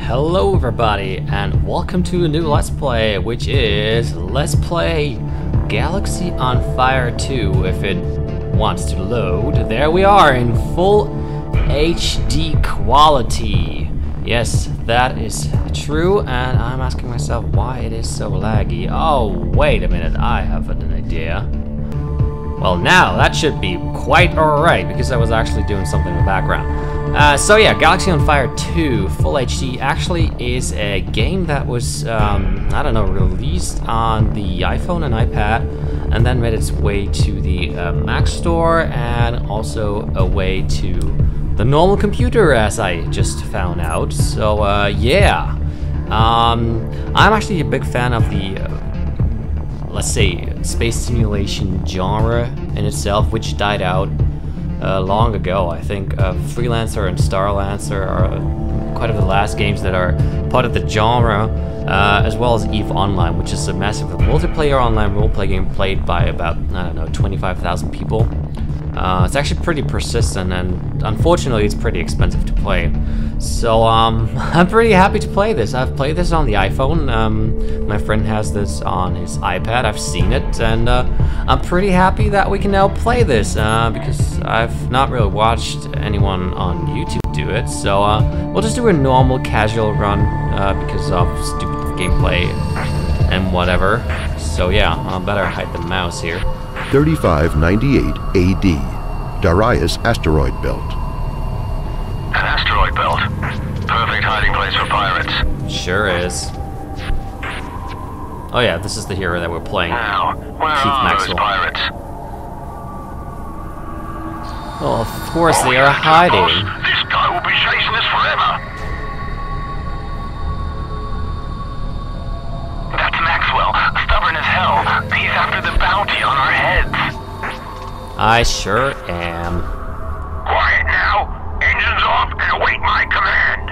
Hello everybody, and welcome to a new Let's Play, which is Let's Play Galaxy on Fire 2. If it wants to load, there we are in full HD quality. Yes, that is true, and I'm asking myself why it is so laggy. Oh, wait a minute, I have an idea. Well, now that should be quite alright, because I was actually doing something in the background. So yeah, Galaxy on Fire 2 Full HD actually is a game that was, I don't know, released on the iPhone and iPad, and then made its way to the Mac Store, and also a way to the normal computer, as I just found out. So yeah, I'm actually a big fan of the let's say space simulation genre in itself, which died out long ago. I think Freelancer and Starlancer are quite of the last games that are part of the genre, as well as EVE Online, which is a massive multiplayer online roleplay game played by about, I don't know, 25,000 people. It's actually pretty persistent, and unfortunately it's pretty expensive to play. So I'm pretty happy to play this. I've played this on the iPhone. My friend has this on his iPad. I've seen it, and I'm pretty happy that we can now play this, because I've not really watched anyone on YouTube do it. So we'll just do a normal casual run because of stupid gameplay and whatever. So yeah, I better hide the mouse here. 3598 AD, Darius asteroid belt. An asteroid belt. Perfect hiding place for pirates. Sure is. Oh yeah, this is the hero that we're playing. Now, where are those pirates? Well, of course they are hiding. This guy will be chasing us forever. That's Maxwell, stubborn as hell. He's after the bounty on our heads. I sure am. Quiet now. Engines off and await my command.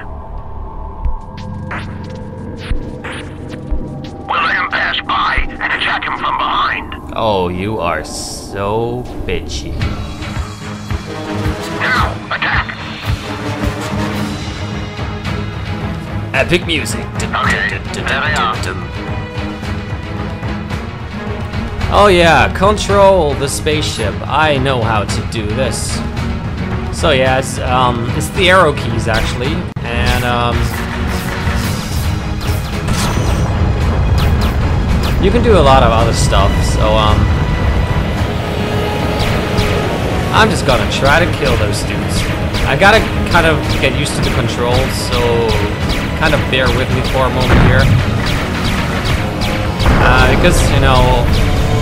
We'll let him pass by and attack him from behind. Oh, you are so bitchy. Now, attack! Epic music. Okay, there they are. Oh yeah, control the spaceship. I know how to do this. So yeah, it's the arrow keys actually, and you can do a lot of other stuff. So I'm just gonna try to kill those dudes. I gotta kind of get used to the controls, so kind of bear with me for a moment here, because you know,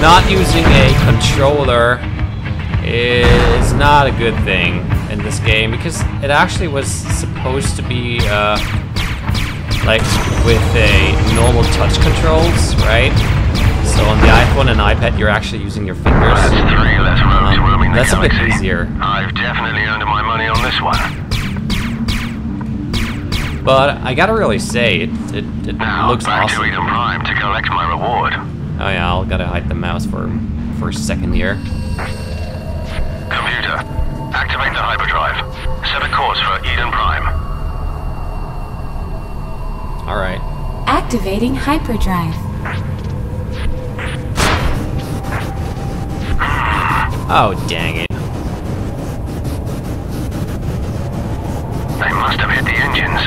not using a controller is not a good thing in this game, because it actually was supposed to be like with a normal touch controls, right? So on the iPhone and iPad you're actually using your fingers. That's three less rogues roaming the that's galaxy. a bit easier. I've definitely earned my money on this one. But I gotta really say, it Now, looks back awesome. to Eden Prime to collect my reward. Oh yeah, I'll gotta hide the mouse for a second here. Computer, activate the hyperdrive. Set a course for Eden Prime. Alright. Activating hyperdrive. Oh, dang it. They must have hit the engines.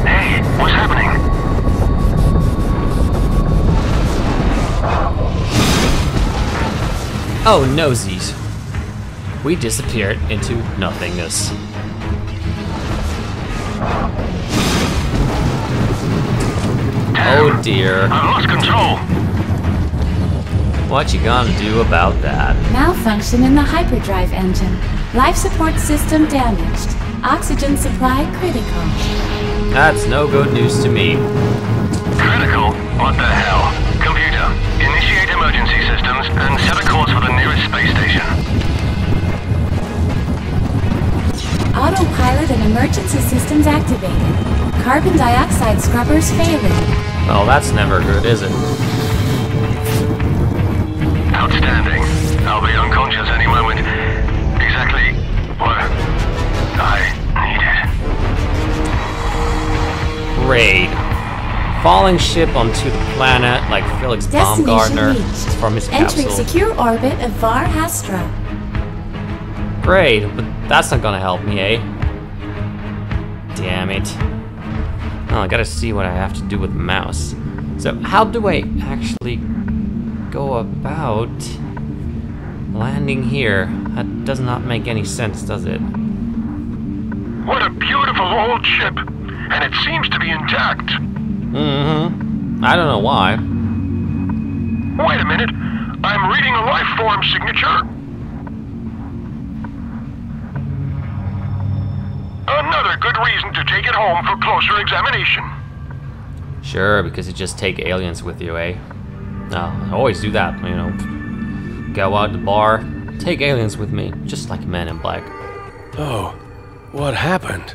Hey, what's happening? Oh, nosies. We disappeared into nothingness. Oh dear. I've lost control. What you gonna do about that? Malfunction in the hyperdrive engine. Life support system damaged. Oxygen supply critical. That's no good news to me. Critical? What the hell? Computer, initiate emergency systems and set a course for the nearest space station. Autopilot and emergency systems activated. Carbon dioxide scrubbers failing. Well, that's never good, is it? Outstanding. I'll be unconscious any moment. Exactly what I raid. Falling ship onto the planet like Felix Destination Baumgartner reached. from his Entering capsule. secure orbit of Var Hastra. Great, but that's not gonna help me, eh? Damn it. Oh, I gotta see what I have to do with the mouse. So, how do I actually go about landing here? That does not make any sense, does it? What a beautiful old ship, and it seems to be intact. Mm-hmm. I don't know why. Wait a minute, I'm reading a life form signature. Another good reason to take it home for closer examination. Sure, because you just take aliens with you, eh? No, I always do that, you know. Go out to the bar, take aliens with me, just like Men in Black. Oh, what happened?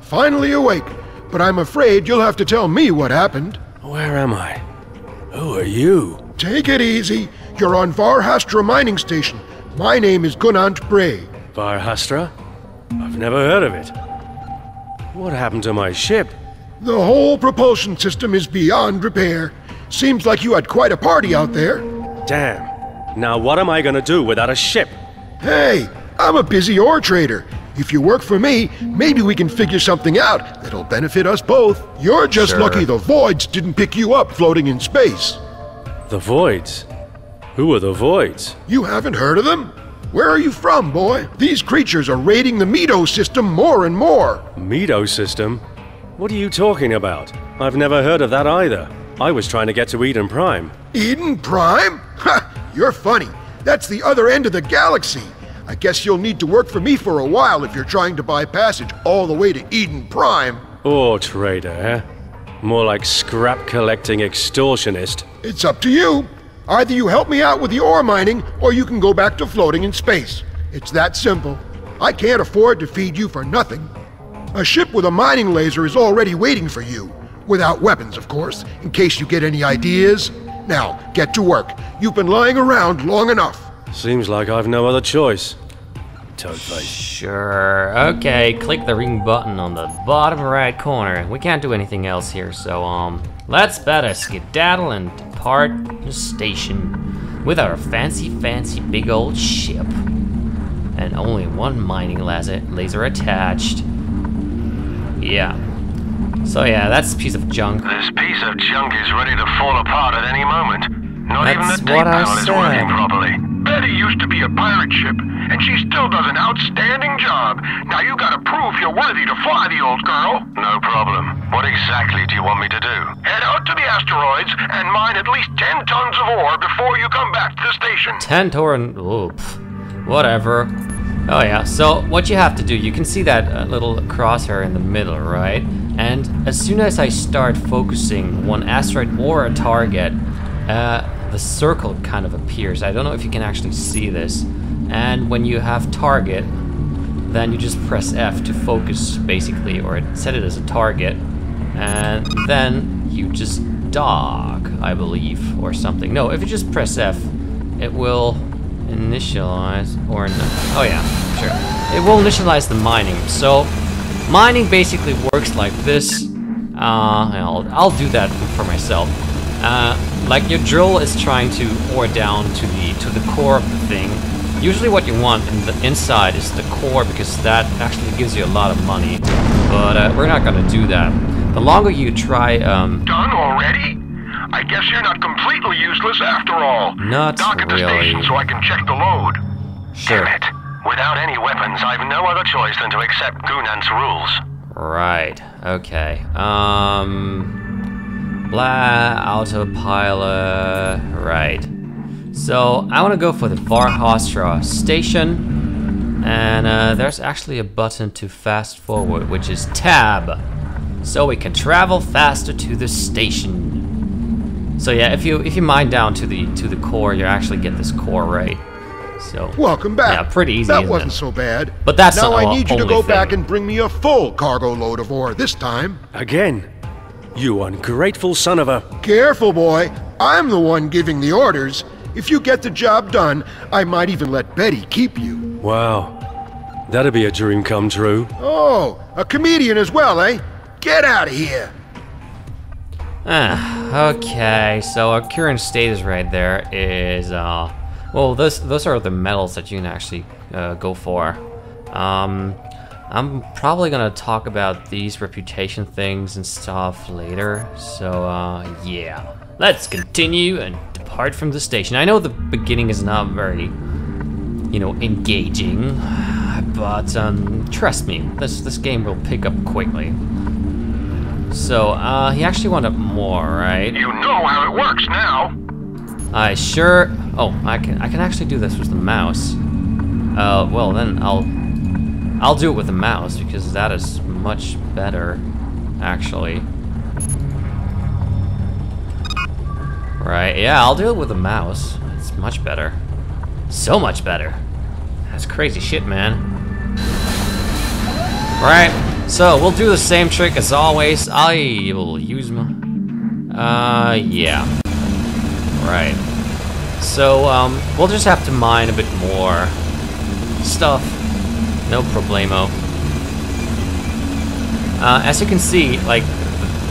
Finally awake. But I'm afraid you'll have to tell me what happened. Where am I? Who are you? Take it easy. You're on Var Hastra mining station. My name is Gunant Bray. Var Hastra? I've never heard of it. What happened to my ship? The whole propulsion system is beyond repair. Seems like you had quite a party out there. Damn. Now what am I gonna do without a ship? Hey, I'm a busy ore trader. If you work for me, maybe we can figure something out that'll benefit us both. You're just Sure. lucky the Voids didn't pick you up floating in space. The Voids? Who are the Voids? You haven't heard of them? Where are you from, boy? These creatures are raiding the Meadow system more and more. Meadow system? What are you talking about? I've never heard of that either. I was trying to get to Eden Prime. Eden Prime? Ha! You're funny. That's the other end of the galaxy. I guess you'll need to work for me for a while if you're trying to buy passage all the way to Eden Prime. Ore trader, eh? More like scrap collecting extortionist. It's up to you. Either you help me out with the ore mining, or you can go back to floating in space. It's that simple. I can't afford to feed you for nothing. A ship with a mining laser is already waiting for you. Without weapons, of course, in case you get any ideas. Now, get to work. You've been lying around long enough. Seems like I've no other choice. Toadface. Sure, okay, click the ring button on the bottom right corner. We can't do anything else here, so, let's better skedaddle and depart the station with our fancy big old ship. And only one mining laser attached. Yeah. So yeah, that's a piece of junk. This piece of junk is ready to fall apart at any moment. Not even That's the tape what I panel is said. working properly. Betty used to be a pirate ship, and she still does an outstanding job. Now you gotta prove you're worthy to fly the old girl. No problem. What exactly do you want me to do? Head out to the asteroids and mine at least 10 tons of ore before you come back to the station. 10 Torin, oops, whatever. Oh yeah, so what you have to do, you can see that little crosshair in the middle, right? And as soon as I start focusing one asteroid or a target, the circle kind of appears. I don't know if you can actually see this. And when you have target, then you just press F to focus, basically, or set it as a target. And then you just dock, I believe, or something. No, if you just press F, it will initialize, or no, oh yeah, sure. It will initialize the mining. So mining basically works like this. I'll do that for myself. Like your drill is trying to ore down to the core of the thing. Usually what you want in the inside is the core, because that actually gives you a lot of money. But we're not gonna do that. The longer you try, Done already? I guess you're not completely useless after all. Not Dock at the really. station so I can check the load. Sure. Damn it. Without any weapons, I've no other choice than to accept Gunant's rules. Right. Okay. Blah. Autopilot. Right. So I want to go for the Var Hastra station, and there's actually a button to fast forward, which is Tab, so we can travel faster to the station. So yeah, if you mine down to the core, you actually get this core right. So Welcome back. yeah, pretty easy. That isn't wasn't it? so bad. But that's now the I need you to only go back thing. and bring me a full cargo load of ore this time. Again? You ungrateful son of a... Careful, boy. I'm the one giving the orders. If you get the job done, I might even let Betty keep you. Wow. That'd be a dream come true. Oh, a comedian as well, eh? get out of here! Okay, so our current status right there is, well, those are the medals that you can actually go for. I'm probably gonna talk about these reputation things and stuff later, so yeah. Let's continue and depart from the station. I know the beginning is not very, you know, engaging, but trust me, this game will pick up quickly. So, he actually wanted more, right? You know how it works now. I sure... Oh, I can actually do this with the mouse. Well then I'll do it with the mouse because that is much better, actually. Right, yeah, I'll do it with the mouse. It's much better. So much better. That's crazy shit, man. Right, so we'll do the same trick as always. I will use my... yeah. Right. So, we'll just have to mine a bit more stuff. No problemo. As you can see, like,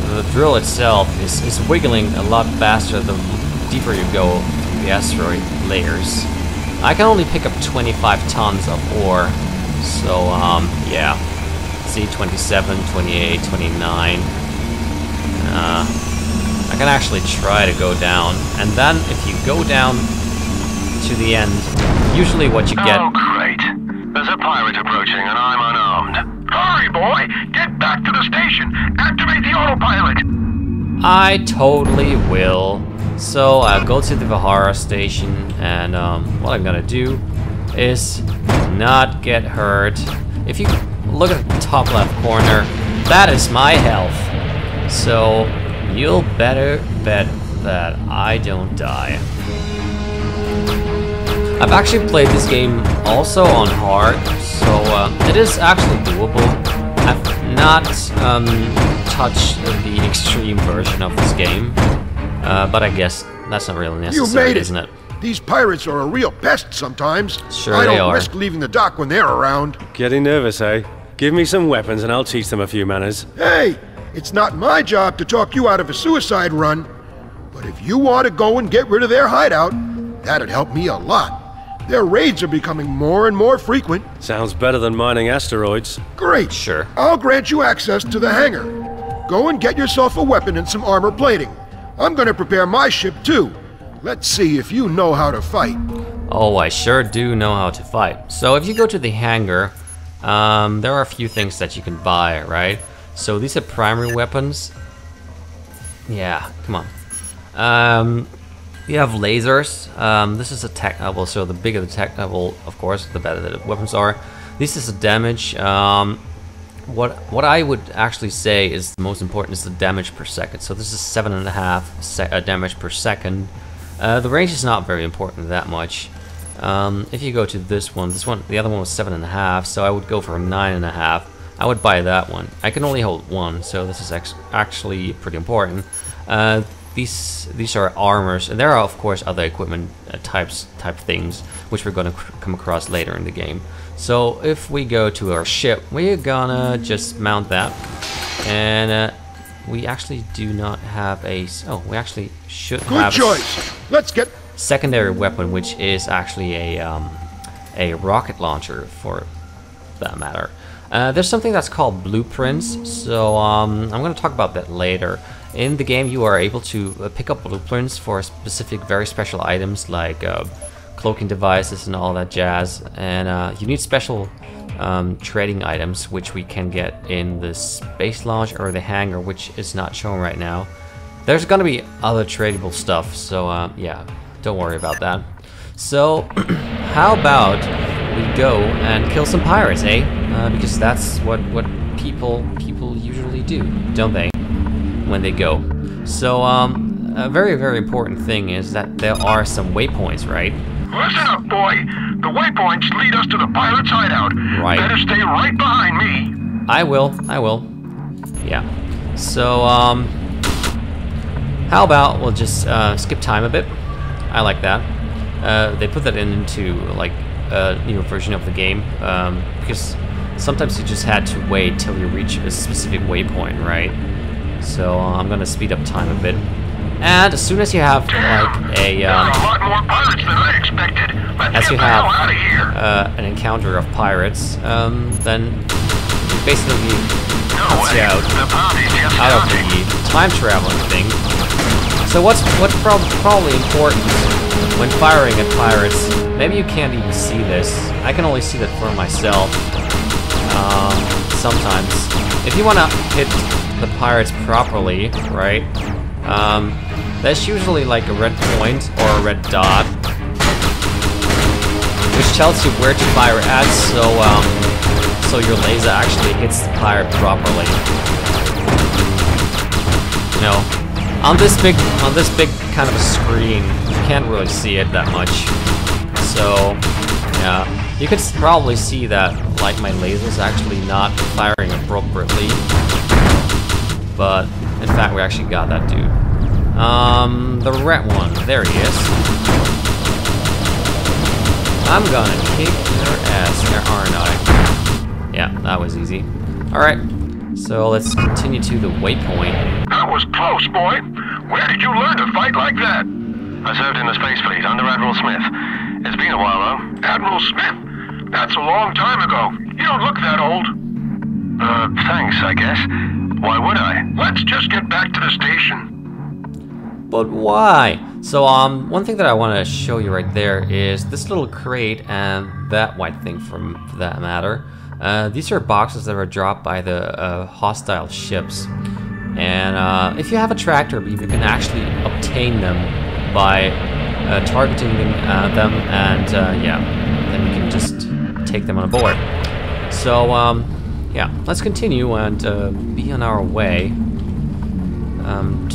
the drill itself is wiggling a lot faster the deeper you go through the asteroid layers. I can only pick up 25 tons of ore, so, yeah. See, 27, 28, 29. I can actually try to go down, and then if you go down to the end, usually what you get... Oh, great. There's a pirate approaching and I'm unarmed. Hurry, boy! Get back to the station! Activate the autopilot! I totally will. So I'll go to the Vihara station, and what I'm gonna do is not get hurt. If you look at the top left corner, that is my health. So you'll better bet that I don't die. I've actually played this game also on hard, so it is actually doable. I've not touched the extreme version of this game, but I guess that's not really necessary, You made it. Isn't it? These pirates are a real pest sometimes. Sure I they don't are. risk leaving the dock when they're around. Getting nervous, eh? Give me some weapons and I'll teach them a few manners. Hey, it's not my job to talk you out of a suicide run. But if you want to go and get rid of their hideout, that'd help me a lot. Their raids are becoming more and more frequent. Sounds better than mining asteroids. Great. Sure. I'll grant you access to the hangar. Go and get yourself a weapon and some armor plating. I'm gonna prepare my ship too. Let's see if you know how to fight. Oh, I sure do know how to fight. So if you go to the hangar, there are a few things that you can buy, right? So these are primary weapons. Yeah, come on. You have lasers. This is a tech level, so the bigger the tech level, of course, the better the weapons are. This is the damage. What I would actually say is the most important is the damage per second. So this is 7.5 damage per second. The range is not very important that much. If you go to this one, the other one was 7.5, so I would go for 9.5. I would buy that one. I can only hold one, so this is actually pretty important. These are armors, and there are of course other equipment type things which we're gonna come across later in the game. So if we go to our ship, we're gonna just mount that, and we actually do not have a. Oh, we actually should have. Good choice. Let's get Secondary weapon, which is actually a rocket launcher, for that matter. There's something that's called blueprints, so I'm going to talk about that later. In the game, you are able to pick up blueprints for specific, very special items like cloaking devices and all that jazz. And you need special trading items, which we can get in the space launch or the hangar, which is not shown right now. There's going to be other tradable stuff, so yeah, don't worry about that. So, how about we go and kill some pirates, eh? Because that's what people usually do, don't they? When they go. So, a very, very important thing is that there are some waypoints, right? Listen up, boy. The waypoints lead us to the pirate's hideout. Right. Better stay right behind me. I will. Yeah. So, how about we'll just skip time a bit? I like that. They put that into like a new version of the game because sometimes you just had to wait till you reach a specific waypoint, right? So I'm gonna speed up time a bit. And as soon as you have like a There are a lot more pirates than I expected. Let's as get you the hell have out of here. an encounter of pirates, then it basically cuts you out The party's just of starting. the time traveling thing. So what's probably important when firing at pirates? Maybe you can't even see this. I can only see that for myself. Sometimes, if you want to hit the pirates properly, right? There's usually like a red point or a red dot, which tells you where to fire at, so your laser actually hits the pirate properly. You know, on this big kind of a screen, you can't really see it that much. So, yeah, you could probably see that like my laser's actually not firing appropriately, but in fact we actually got that dude. The red one, there he is. I'm gonna kick your ass, aren't I? Yeah, that was easy. Alright, so let's continue to the waypoint. That was close, boy. Where did you learn to fight like that? I served in the Space Fleet under Admiral Smith. It's been a while, though. Admiral Smith? That's a long time ago. You don't look that old. Thanks, I guess. Why would I? Let's just get back to the station. But why? So one thing that I want to show you right there is this little crate and that white thing for that matter. These are boxes that were dropped by the hostile ships. And if you have a tractor beam, you can actually obtain them by targeting them and yeah, then you can just take them on board. So yeah, let's continue and be on our way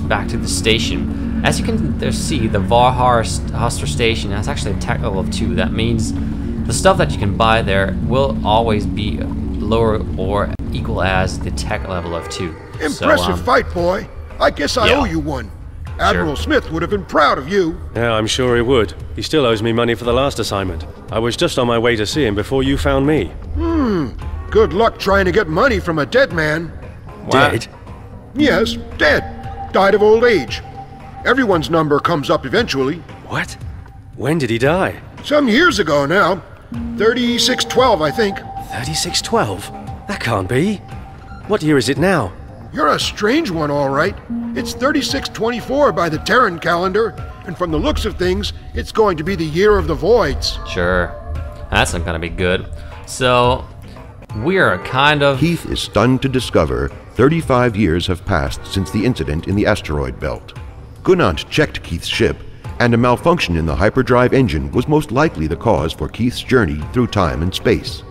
back to the station. As you can see, the Valhalla station has actually a tech level of 2. That means the stuff that you can buy there will always be lower or equal as the tech level of 2. Impressive fight, boy. I guess I owe you one. Admiral Smith would have been proud of you. Yeah, I'm sure he would. He still owes me money for the last assignment. I was just on my way to see him before you found me. Good luck trying to get money from a dead man. Dead? Yes, dead. Died of old age. Everyone's number comes up eventually. What? When did he die? Some years ago now. 3612, I think. 3612? That can't be. What year is it now? You're a strange one, all right. It's 3624 by the Terran calendar, and from the looks of things, it's going to be the year of the voids. Sure. That's not gonna be good. So, we're kind of... Keith is stunned to discover 35 years have passed since the incident in the asteroid belt. Gunant checked Keith's ship, and a malfunction in the hyperdrive engine was most likely the cause for Keith's journey through time and space.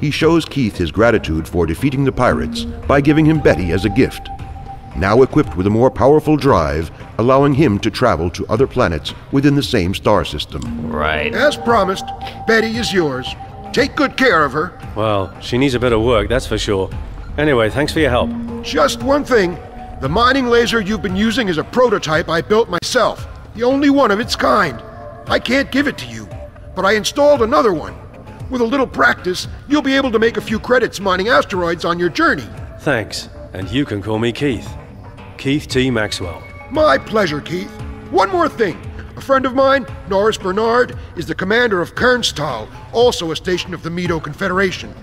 He shows Keith his gratitude for defeating the pirates by giving him Betty as a gift, now equipped with a more powerful drive, allowing him to travel to other planets within the same star system. Right. As promised, Betty is yours. Take good care of her. Well, she needs a bit of work, that's for sure. Anyway, thanks for your help. Just one thing. The mining laser you've been using is a prototype I built myself, the only one of its kind. I can't give it to you, but I installed another one. With a little practice, you'll be able to make a few credits mining asteroids on your journey. Thanks. And you can call me Keith. Keith T. Maxwell. My pleasure, Keith. One more thing. A friend of mine, Norris Bernard, is the commander of Kernstal, also a station of the Medo Confederation.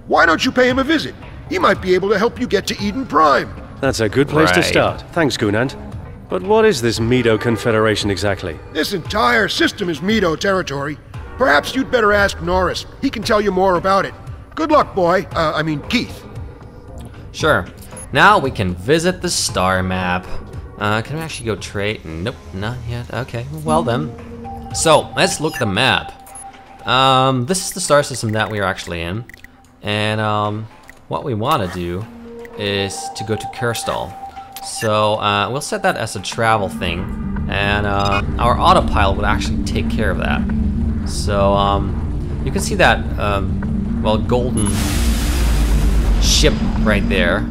Why don't you pay him a visit? He might be able to help you get to Eden Prime. That's a good place to Right. start. Thanks, Gunant. But what is this Medo Confederation exactly? This entire system is Medo territory. Perhaps you'd better ask Norris. He can tell you more about it. Good luck, boy. Keith. Sure. Now we can visit the star map. Can we actually go trade? Nope, not yet. Okay, well then. So, let's look at the map. This is the star system that we are actually in. And what we want to do is to go to Kerstal. So, we'll set that as a travel thing. And our autopilot will actually take care of that. So, you can see that, well, golden ship right there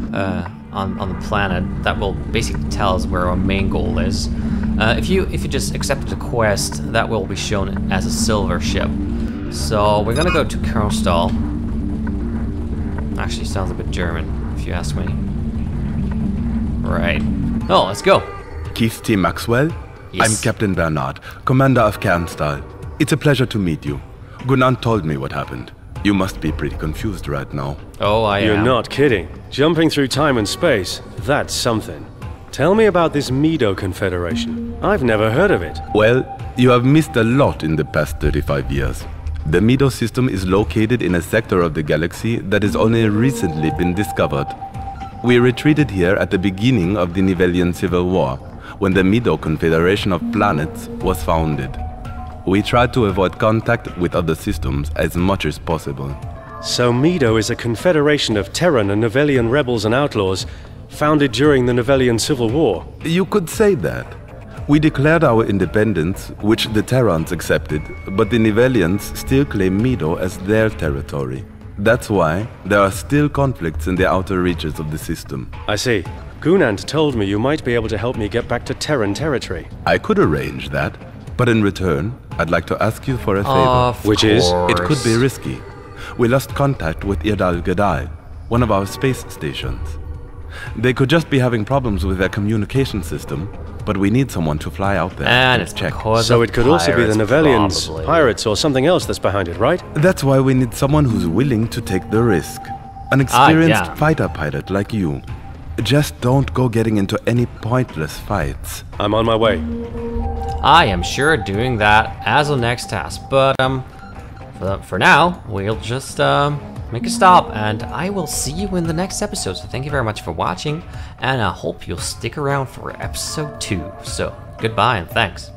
on the planet that will basically tell us where our main goal is. If you just accept the quest, that will be shown as a silver ship. So we're gonna go to Kerstal, Actually, sounds a bit German, if you ask me. Right. Oh, let's go. Keith T. Maxwell? Yes. I'm Captain Bernard, commander of Kernstahl. It's a pleasure to meet you. Gunnar told me what happened. You must be pretty confused right now. Oh, I am. You're not kidding. Jumping through time and space, that's something. Tell me about this Mido Confederation. I've never heard of it. Well, you have missed a lot in the past 35 years. The Mido system is located in a sector of the galaxy that has only recently been discovered. We retreated here at the beginning of the Nivelian Civil War, when the Mido Confederation of Planets was founded. We tried to avoid contact with other systems as much as possible. So Mido is a confederation of Terran and Nivelian rebels and outlaws, founded during the Nivelian Civil War. You could say that. We declared our independence, which the Terrans accepted, but the Nivelians still claim Mido as their territory. That's why there are still conflicts in the outer reaches of the system. I see. Gunant told me you might be able to help me get back to Terran territory. I could arrange that, but in return, I'd like to ask you for a favor. Of Which is? course. It could be risky. We lost contact with Irdal Gadai, one of our space stations. They could just be having problems with their communication system, but we need someone to fly out there And it's check. because So of it could also be the pirates, Nivelians, probably. pirates, or something else that's behind it, right? That's why we need someone who's willing to take the risk. An experienced yeah. fighter pilot like you. Just don't go getting into any pointless fights. I'm on my way. I am sure doing that as a next task, but for now, we'll just make a stop, and I will see you in the next episode. So thank you very much for watching, and I hope you'll stick around for episode 2. So goodbye and thanks.